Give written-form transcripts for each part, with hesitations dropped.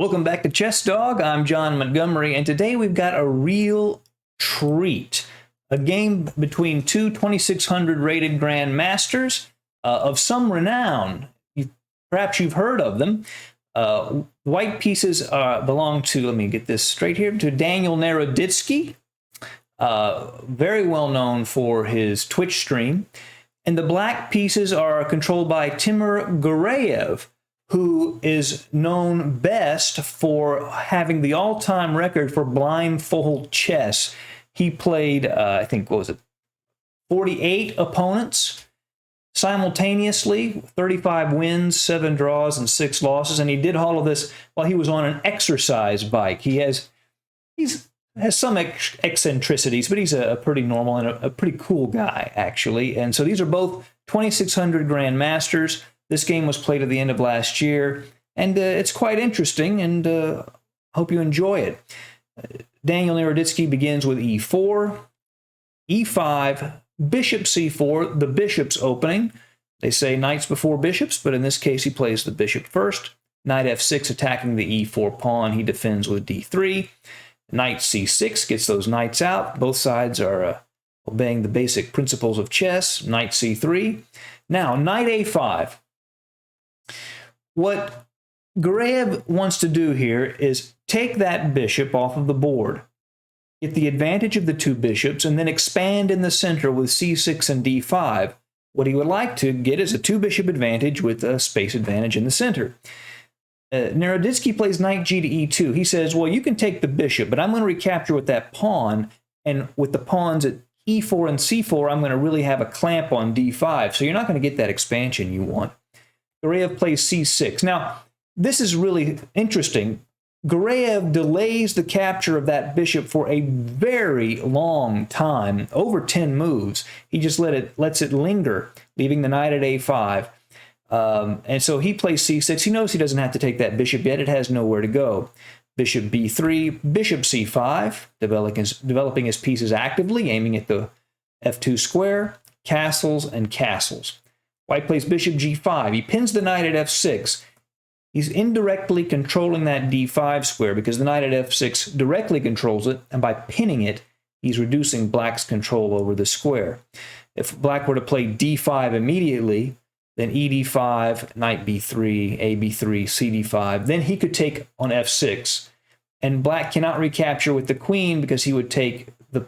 Welcome back to Chess Dog. I'm John Montgomery, and today we've got a real treat. A game between two 2600 rated Grandmasters of some renown. Perhaps you've heard of them. White pieces belong to, let me get this straight here, to Daniel Naroditsky, very well known for his Twitch stream. And the black pieces are controlled by Timur Gareyev, who is known best for having the all-time record for blindfold chess. He played, I think, what was it, 48 opponents simultaneously, 35 wins, 7 draws, and 6 losses. And he did all of this while he was on an exercise bike. He has some eccentricities, but he's a pretty normal and a pretty cool guy, actually. And so these are both 2600 Grandmasters. This game was played at the end of last year, and it's quite interesting, and hope you enjoy it. Daniel Naroditsky begins with e4, e5, bishop c4, the bishop's opening. They say knights before bishops, but in this case he plays the bishop first. Knight f6 attacking the e4 pawn. He defends with d3. Knight c6 gets those knights out. Both sides are obeying the basic principles of chess. Knight c3. Now, knight a5. What Gareyev wants to do here is take that bishop off of the board, get the advantage of the two bishops, and then expand in the center with c6 and d5. What he would like to get is a two-bishop advantage with a space advantage in the center. Naroditsky plays knight g to e2. He says, well, you can take the bishop, but I'm going to recapture with that pawn, and with the pawns at e4 and c4, I'm going to really have a clamp on d5, so you're not going to get that expansion you want. Gareyev plays c6. Now, this is really interesting. Gareyev delays the capture of that bishop for a very long time, over 10 moves. He just lets it linger, leaving the knight at a5. And so he plays c6. He knows he doesn't have to take that bishop yet. It has nowhere to go. Bishop b3, bishop c5, developing his pieces actively, aiming at the f2 square, castles and castles. White plays bishop g5. He pins the knight at f6. He's indirectly controlling that d5 square because the knight at f6 directly controls it, and by pinning it, he's reducing black's control over the square. If black were to play d5 immediately, then ed5, knight b3, ab3, cd5, then he could take on f6. And black cannot recapture with the queen because he would take the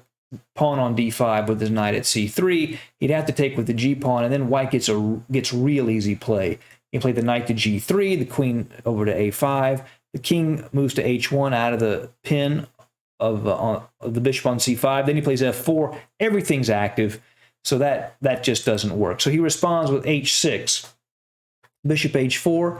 pawn on d5 with his knight at c3. He'd have to take with the g-pawn, and then white gets real easy play. He played the knight to g3, the queen over to a5. The king moves to h1 out of the pin of the bishop on c5. Then he plays f4. Everything's active, so that just doesn't work. So he responds with h6, bishop h4.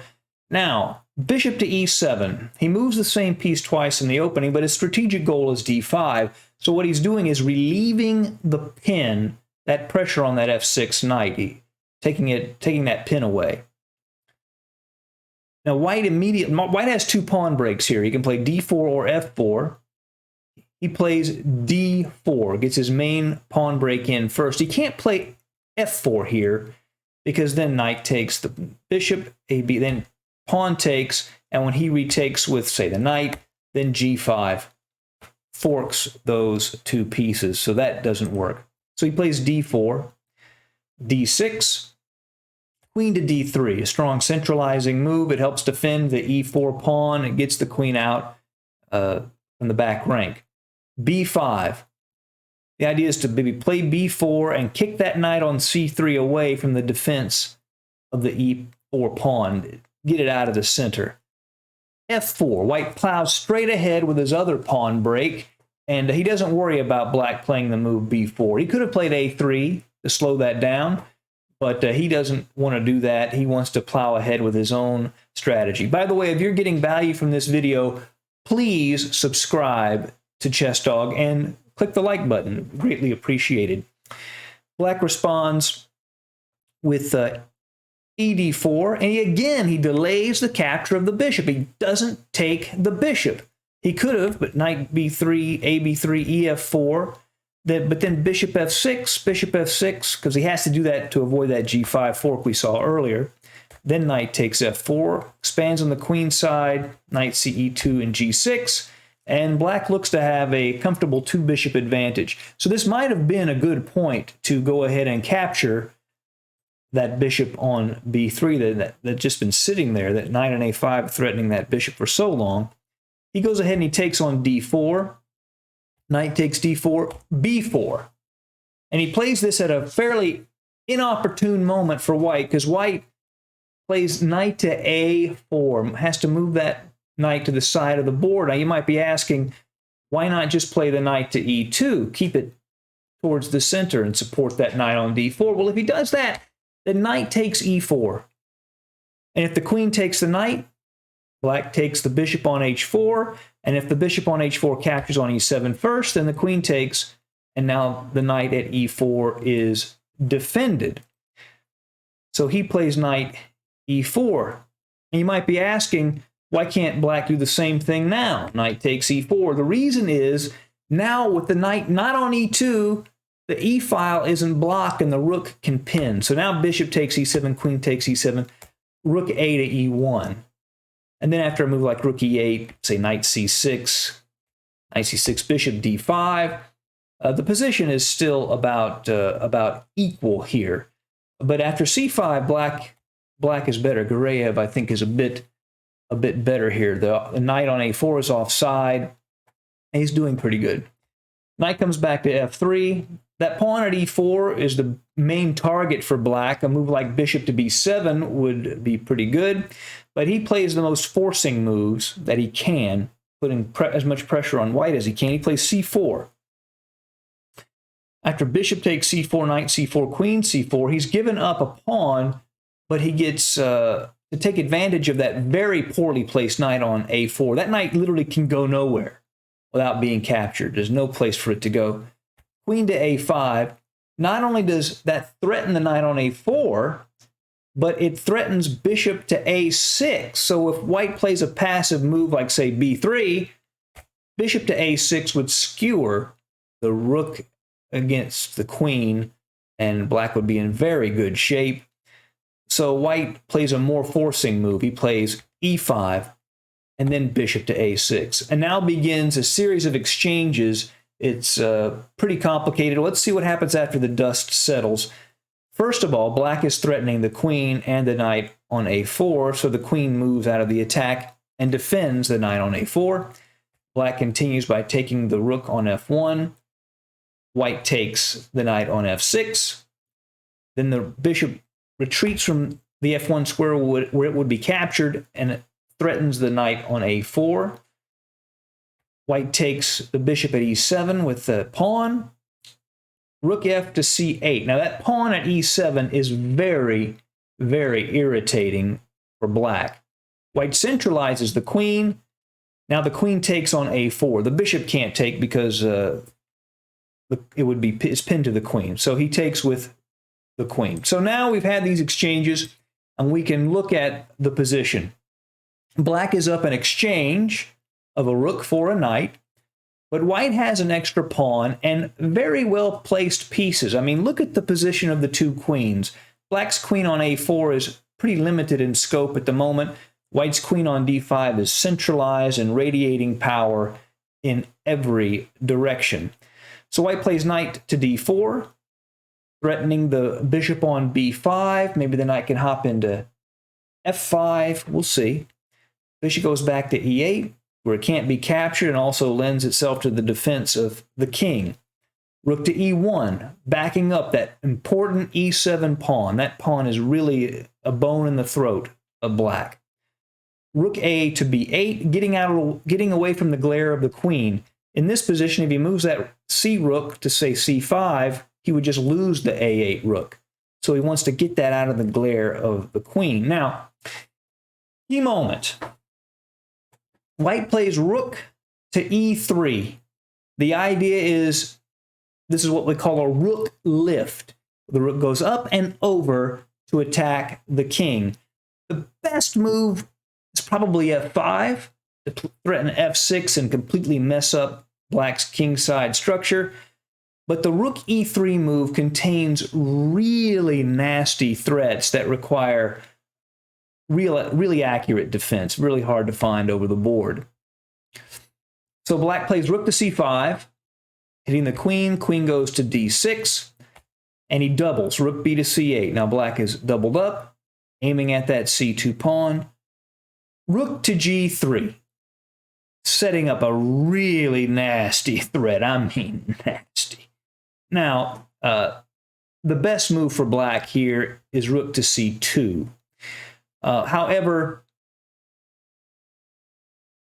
Now, bishop to e7. He moves the same piece twice in the opening, but his strategic goal is d5. So what he's doing is relieving the pin, that pressure on that f6 knight, taking that pin away. Now, white has two pawn breaks here. He can play d4 or f4. He plays d4, gets his main pawn break in first. He can't play f4 here because then knight takes the bishop, ab, then pawn takes, and when he retakes with, say, the knight, then g5 forks those two pieces, so that doesn't work. So he plays d4, d6, queen to d3, a strong centralizing move. It helps defend the e4 pawn. It gets the queen out from the back rank. b5. The idea is to maybe play b4 and kick that knight on c3 away from the defense of the e4 pawn. Get it out of the center. f4. White plows straight ahead with his other pawn break, and he doesn't worry about black playing the move b4. He could have played a3 to slow that down, but he doesn't want to do that. He wants to plow ahead with his own strategy. By the way, if you're getting value from this video, please subscribe to Chess Dog and click the like button. Greatly appreciated. Black responds with ed4, and he delays the capture of the bishop. He doesn't take the bishop. He could have, but knight b3, ab3, ef4, but then bishop f6, because he has to do that to avoid that g5 fork we saw earlier. Then knight takes f4, expands on the queen side, knight ce2 and g6, and black looks to have a comfortable two-bishop advantage. So this might have been a good point to go ahead and capture that bishop on b3 that just been sitting there, that knight on a5 threatening that bishop for so long. He goes ahead and he takes on d4, knight takes d4, b4. And he plays this at a fairly inopportune moment for white, because white plays knight to a4, has to move that knight to the side of the board. Now you might be asking, why not just play the knight to e2, keep it towards the center and support that knight on d4? Well, if he does that, the knight takes e4. And if the queen takes the knight, black takes the bishop on h4. And if the bishop on h4 captures on e7 first, then the queen takes, and now the knight at e4 is defended. So he plays knight e4. And you might be asking, why can't black do the same thing now? Knight takes e4. The reason is, now with the knight not on e2, the e-file isn't blocked and the rook can pin. So now bishop takes e7, queen takes e7, rook a to e1. And then after a move like rook e8, say knight c6, bishop d5, the position is still about equal here. But after c5, black is better. Gareyev, I think, is a bit better here. The knight on a4 is offside, and he's doing pretty good. Knight comes back to f3. That pawn at e4 is the main target for black. A move like bishop to b7 would be pretty good, but he plays the most forcing moves that he can, putting as much pressure on white as he can. He plays c4. After bishop takes c4, knight c4, queen c4, he's given up a pawn, but he gets to take advantage of that very poorly placed knight on a4. That knight literally can go nowhere without being captured. There's no place for it to go. Queen to a5. Not only does that threaten the knight on a4, but it threatens bishop to a6. So if white plays a passive move like, say, b3, bishop to a6 would skewer the rook against the queen, and black would be in very good shape. So white plays a more forcing move. He plays e5 and then bishop to a6. And now begins a series of exchanges. It's pretty complicated. Let's see what happens after the dust settles. First of all, black is threatening the queen and the knight on a4, so the queen moves out of the attack and defends the knight on a4. Black continues by taking the rook on f1. White takes the knight on f6. Then the bishop retreats from the f1 square where it would be captured, and it threatens the knight on a4. White takes the bishop at e7 with the pawn. Rook f to c8. Now that pawn at e7 is very, very irritating for black. White centralizes the queen. Now the queen takes on a4. The bishop can't take because it's pinned to the queen. So he takes with the queen. So now we've had these exchanges, and we can look at the position. Black is up an exchange of a rook for a knight, but white has an extra pawn and very well placed pieces. I mean, look at the position of the two queens. Black's queen on a4 is pretty limited in scope at the moment. White's queen on d5 is centralized and radiating power in every direction. So white plays knight to d4, threatening the bishop on b5. Maybe the knight can hop into f5. We'll see. Bishop goes back to e8, where it can't be captured and also lends itself to the defense of the king. Rook to e1, backing up that important e7 pawn. That pawn is really a bone in the throat of black. Rook a to b8, getting away from the glare of the queen. In this position, if he moves that c rook to, say, c5, he would just lose the a8 rook. So he wants to get that out of the glare of the queen. Now, key moment. White plays rook to e3. The idea is, this is what we call a rook lift. The rook goes up and over to attack the king. The best move is probably f5 to threaten f6 and completely mess up black's kingside structure. But the rook e3 move contains really nasty threats that require really accurate defense, really hard to find over the board. So black plays rook to c5, hitting the queen. Queen goes to d6, and he doubles, rook b to c8. Now black is doubled up, aiming at that c2 pawn. Rook to g3, setting up a really nasty threat. I mean, nasty. Now, the best move for black here is rook to c2. However,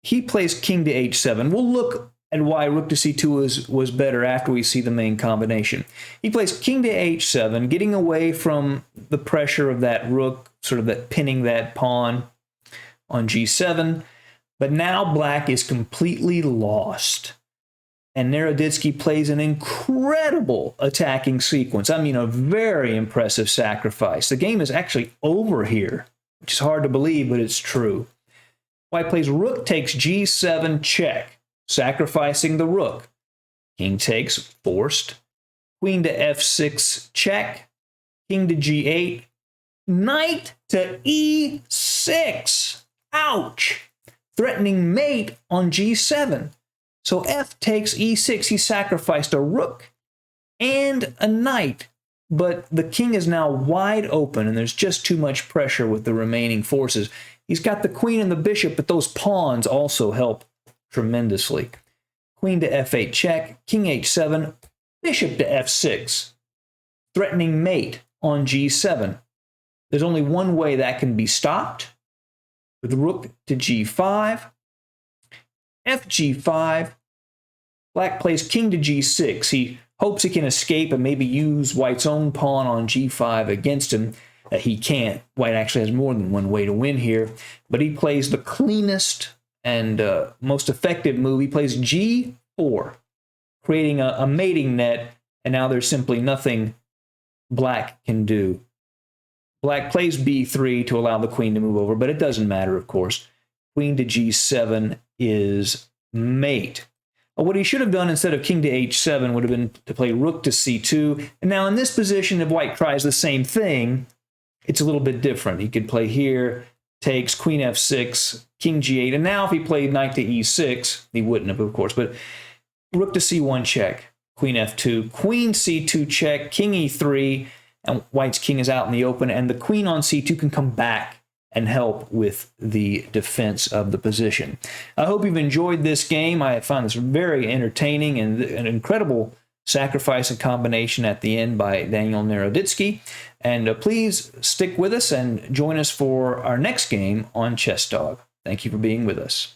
he plays king to h7. We'll look at why rook to c2 was better after we see the main combination. He plays king to h7, getting away from the pressure of that rook, sort of that pinning that pawn on g7. But now black is completely lost. And Naroditsky plays an incredible attacking sequence. I mean, a very impressive sacrifice. The game is actually over here, which is hard to believe, but it's true. White plays rook takes g7 check, sacrificing the rook. King takes, forced. Queen to f6 check. King to g8. Knight to e6. Ouch! Threatening mate on g7. So f takes e6. He sacrificed a rook and a knight. But the king is now wide open, and there's just too much pressure with the remaining forces. He's got the queen and the bishop, but those pawns also help tremendously. Queen to f8 check, king h7, bishop to f6. Threatening mate on g7. There's only one way that can be stopped. With rook to g5, fg5, black plays king to g6. He hopes he can escape and maybe use white's own pawn on g5 against him. He can't. White actually has more than one way to win here, but he plays the cleanest and most effective move. He plays g4, creating a mating net, and now there's simply nothing black can do. Black plays b3 to allow the queen to move over, but it doesn't matter, of course. Queen to g7 is mate. What he should have done instead of king to h7 would have been to play rook to c2. And now in this position, if white tries the same thing, it's a little bit different. He could play here, takes queen f6, king g8. And now if he played knight to e6, he wouldn't have, of course, but rook to c1 check, queen f2, queen c2 check, king e3, and white's king is out in the open, and the queen on c2 can come back and help with the defense of the position. I hope you've enjoyed this game. I found this very entertaining and an incredible sacrifice and combination at the end by Daniel Naroditsky. And please stick with us and join us for our next game on Chess Dog. Thank you for being with us.